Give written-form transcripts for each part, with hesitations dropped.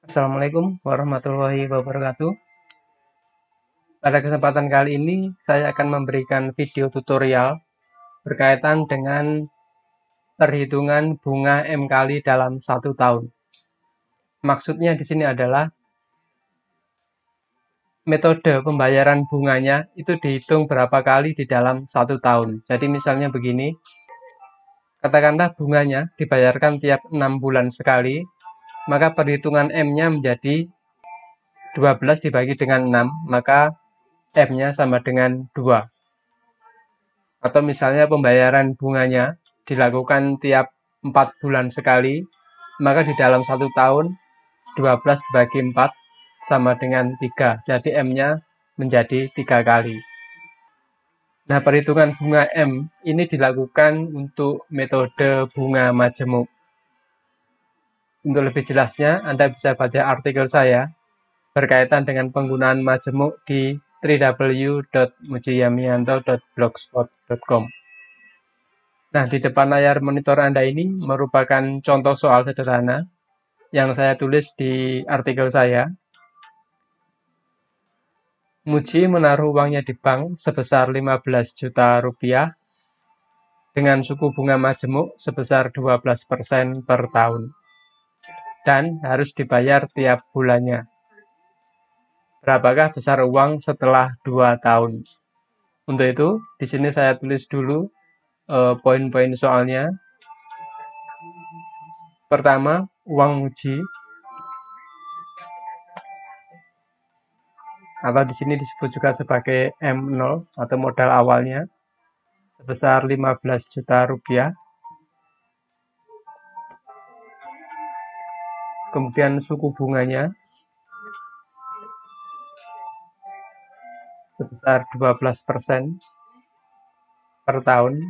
Assalamualaikum warahmatullahi wabarakatuh. Pada kesempatan kali ini, saya akan memberikan video tutorial berkaitan dengan perhitungan bunga M kali dalam 1 tahun. Maksudnya di sini adalah metode pembayaran bunganya itu dihitung berapa kali di dalam 1 tahun. Jadi misalnya begini, katakanlah bunganya dibayarkan tiap 6 bulan sekali, maka perhitungan M-nya menjadi 12 dibagi dengan 6, maka M-nya sama dengan 2. Atau misalnya pembayaran bunganya dilakukan tiap 4 bulan sekali, maka di dalam 1 tahun 12 dibagi 4 sama dengan 3. Jadi M-nya menjadi 3 kali. Nah, perhitungan bunga M ini dilakukan untuk metode bunga majemuk. Untuk lebih jelasnya, Anda bisa baca artikel saya berkaitan dengan penggunaan majemuk di www.mujiyamianto.blogspot.com. Nah, di depan layar monitor Anda ini merupakan contoh soal sederhana yang saya tulis di artikel saya. Muji menaruh uangnya di bank sebesar 15 juta rupiah dengan suku bunga majemuk sebesar 12% per tahun dan harus dibayar tiap bulannya. Berapakah besar uang setelah 2 tahun? Untuk itu, di sini saya tulis dulu poin-poin soalnya. Pertama, uang muji atau di sini disebut juga sebagai M0 atau modal awalnya sebesar 15 juta rupiah. Kemudian suku bunganya sebesar 12% per tahun.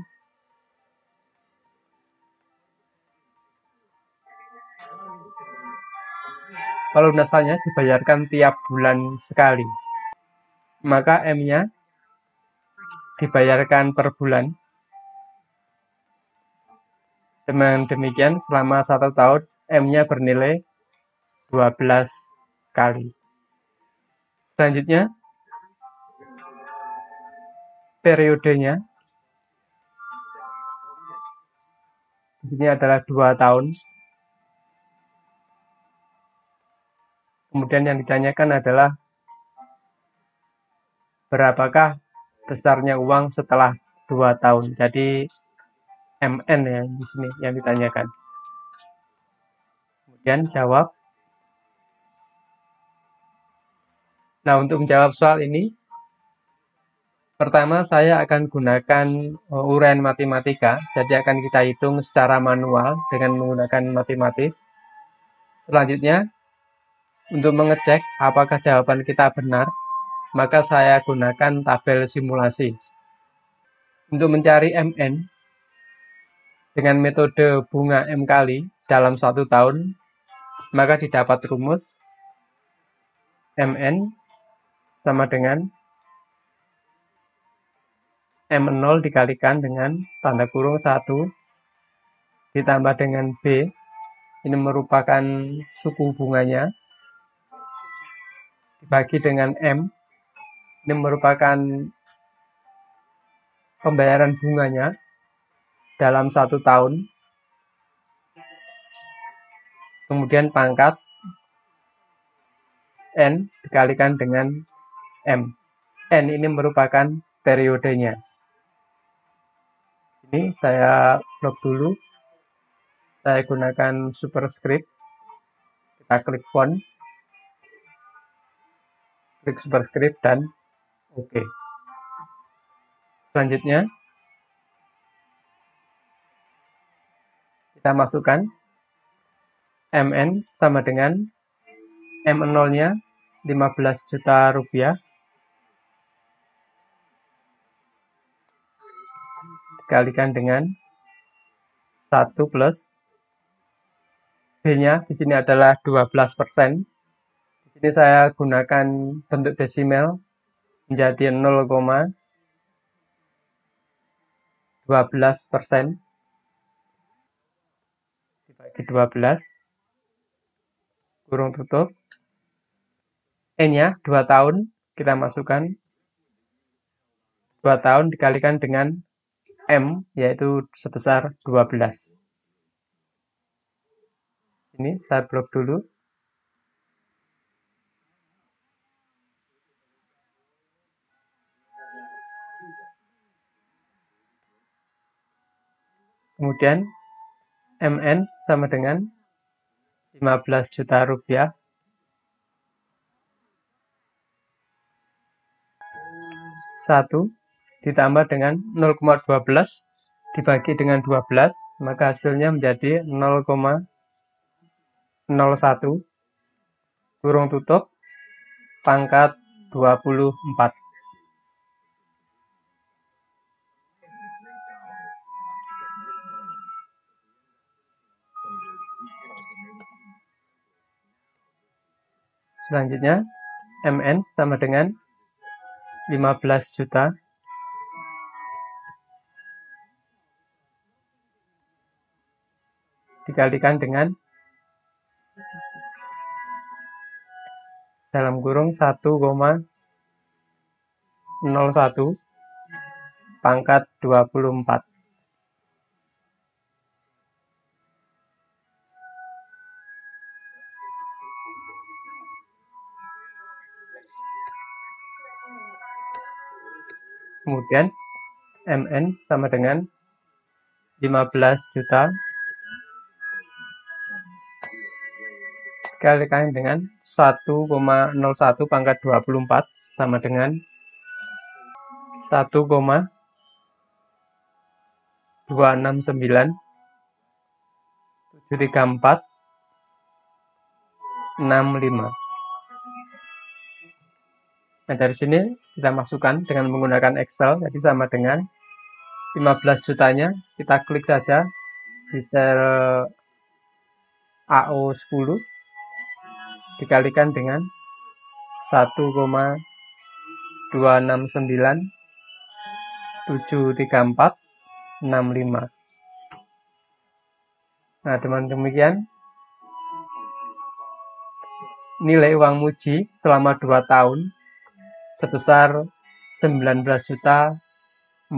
Kalau lunasannya dibayarkan tiap bulan sekali, maka M-nya dibayarkan per bulan. Dengan demikian, selama 1 tahun, M-nya bernilai 12 kali. Selanjutnya, periodenya ini adalah 2 tahun. Kemudian yang ditanyakan adalah berapakah besarnya uang setelah 2 tahun. Jadi MN ya di sini yang ditanyakan. Kemudian jawab. Nah, untuk menjawab soal ini, pertama saya akan gunakan uraian matematika. Jadi akan kita hitung secara manual dengan menggunakan matematis. Selanjutnya, untuk mengecek apakah jawaban kita benar, maka saya gunakan tabel simulasi. Untuk mencari MN dengan metode bunga M kali dalam 1 tahun, maka didapat rumus MN sama dengan M0 dikalikan dengan tanda kurung 1 ditambah dengan B, ini merupakan suku bunganya, dibagi dengan M, ini merupakan pembayaran bunganya dalam 1 tahun. Kemudian pangkat N dikalikan dengan M. N ini merupakan periodenya. Ini saya blok dulu. Saya gunakan superscript. Kita klik font. Klik superscript dan OK. Selanjutnya, kita masukkan MN sama dengan M0-nya 15 juta rupiah dikalikan dengan 1 plus B-nya di sini adalah 12%. Di sini saya gunakan bentuk desimal menjadi 0,12% dibagi 12 kurung tutup. N-nya 2 tahun, kita masukkan 2 tahun dikalikan dengan M, yaitu sebesar 12. Ini saya blok dulu. Kemudian MN sama dengan 15 juta rupiah. 1 ditambah dengan 0,12 dibagi dengan 12, maka hasilnya menjadi 0,01 kurung tutup pangkat 24. Selanjutnya MN sama dengan 15 juta dikalikan dengan dalam kurung 1,01 pangkat 24. Kemudian MN sama dengan 15 juta dikalikan dengan 1,01 pangkat 24 sama dengan 1,269 734 65. Nah, dari sini kita masukkan dengan menggunakan Excel, jadi sama dengan 15 jutanya, kita klik saja di sel AO10 dikalikan dengan 1,269 734 65. Nah, dengan demikian nilai uang muji selama 2 tahun sebesar 19.046.020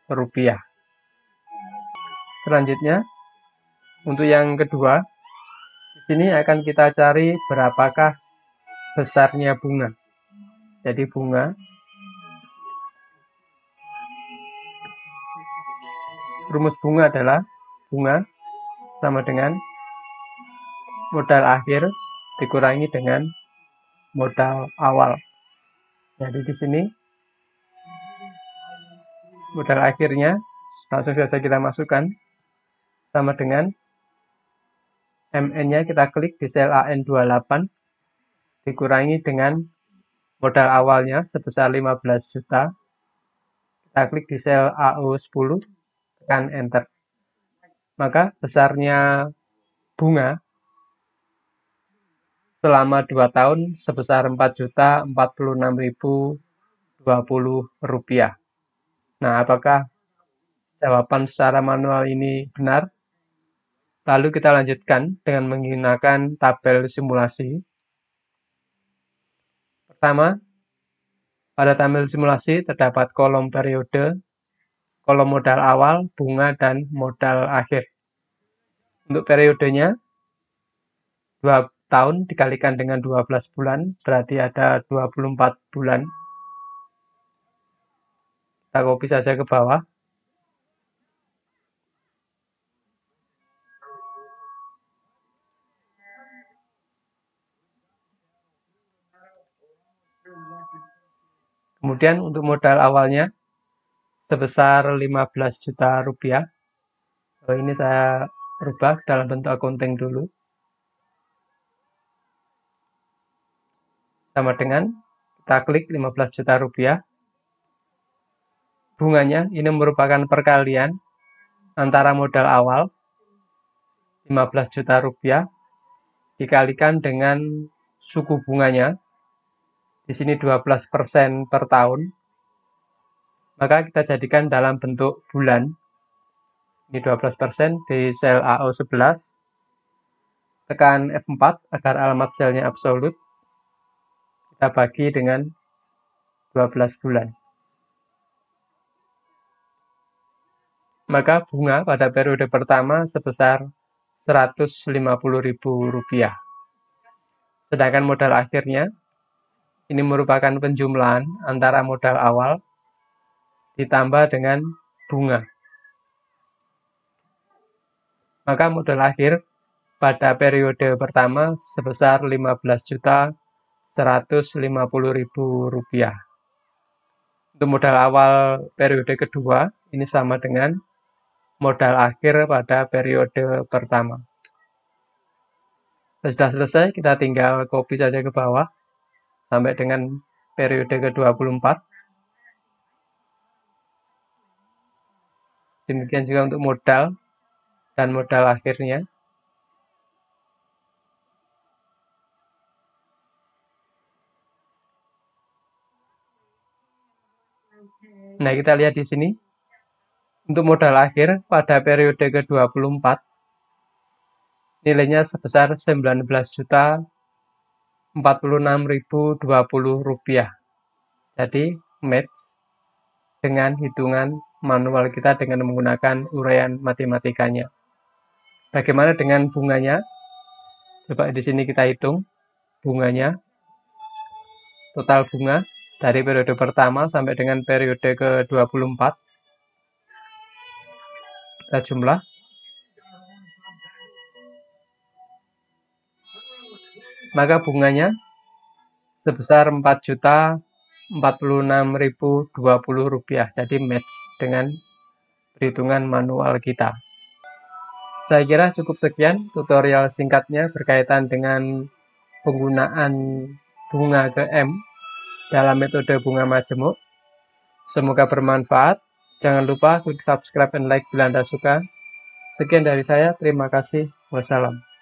rupiah. Selanjutnya, untuk yang kedua, di sini akan kita cari berapakah besarnya bunga. Jadi rumus bunga adalah bunga sama dengan modal akhir dikurangi dengan modal awal. Jadi di sini modal akhirnya langsung saja kita masukkan sama dengan MN-nya kita klik di sel AN28 dikurangi dengan modal awalnya sebesar 15 juta. Kita klik di sel AO10 tekan enter. Maka besarnya bunga selama 2 tahun sebesar 4.046.020 rupiah. Nah, apakah jawaban secara manual ini benar? Lalu kita lanjutkan dengan menggunakan tabel simulasi. Pertama, pada tabel simulasi terdapat kolom periode, kolom modal awal, bunga, dan modal akhir. Untuk periodenya, 2 tahun dikalikan dengan 12 bulan, berarti ada 24 bulan. Kita copy saja ke bawah. Kemudian untuk modal awalnya sebesar 15 juta rupiah. Ini saya rubah dalam bentuk accounting dulu. Sama dengan kita klik 15 juta rupiah. Bunganya ini merupakan perkalian antara modal awal 15 juta rupiah dikalikan dengan suku bunganya. Di sini 12% per tahun. Maka kita jadikan dalam bentuk bulan. Ini 12% di sel AO11. tekan F4 agar alamat selnya absolut. Kita bagi dengan 12 bulan. Maka bunga pada periode pertama sebesar Rp150.000. Sedangkan modal akhirnya ini merupakan penjumlahan antara modal awal ditambah dengan bunga. Maka modal akhir pada periode pertama sebesar Rp15.150.000. Untuk modal awal periode kedua ini sama dengan modal akhir pada periode pertama. Sudah selesai, kita tinggal copy saja ke bawah sampai dengan periode ke-24. Demikian juga untuk modal dan modal akhirnya. Nah, kita lihat di sini. Untuk modal akhir pada periode ke-24 nilainya sebesar Rp19.046.020. Jadi match dengan hitungan manual kita dengan menggunakan uraian matematikanya. Bagaimana dengan bunganya? Coba di sini kita hitung bunganya. Total bunga dari periode pertama sampai dengan periode ke-24. Kita jumlah. Maka bunganya sebesar Rp4.046.020. Jadi match dengan perhitungan manual kita. Saya kira cukup sekian tutorial singkatnya berkaitan dengan penggunaan bunga ke M dalam metode bunga majemuk. Semoga bermanfaat. Jangan lupa klik subscribe dan like bila Anda suka. Sekian dari saya, terima kasih. Wassalam.